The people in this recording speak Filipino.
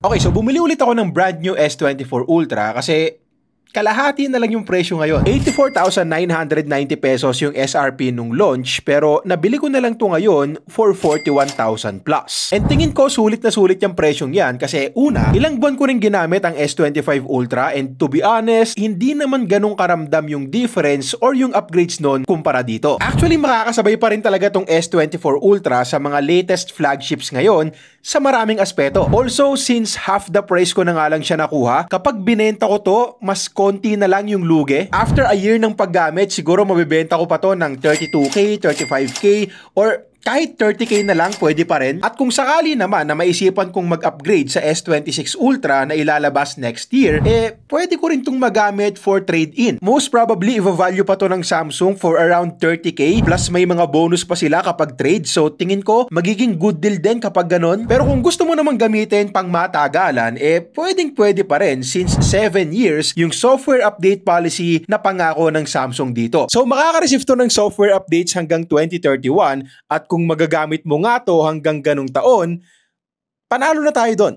Okay, so bumili ulit ako ng brand new S24 Ultra kasi kalahati na lang yung presyo ngayon. 84,990 pesos yung SRP nung launch, pero nabili ko na lang to ngayon for 41,000 plus. And tingin ko sulit na sulit yung presyong yan kasi una, ilang buwan ko rin ginamit ang S25 Ultra and to be honest, hindi naman ganun karamdam yung difference or yung upgrades nun kumpara dito. Actually, makakasabay pa rin talaga tong S24 Ultra sa mga latest flagships ngayon sa maraming aspeto. Also, since half the price ko na nga lang siya nakuha, kapag binenta ko to, mas konti na lang yung lugi. After a year ng paggamit, siguro mabibenta ko pa to ng 32K, 35K, or kahit 30K na lang, pwede pa rin. At kung sakali naman na maisipan kong mag-upgrade sa S26 Ultra na ilalabas next year, pwede ko rin itong magamit for trade-in. Most probably, i-value pa to ng Samsung for around 30K, plus may mga bonus pa sila kapag trade. So, tingin ko, magiging good deal din kapag ganon. Pero kung gusto mo namang gamitin pang matagalan, pwedeng-pwede pa rin since 7 years yung software update policy na pangako ng Samsung dito. So, makaka-receive to ng software updates hanggang 2031 at kung magagamit mo nga to hanggang ganung taon, panalo na tayo doon.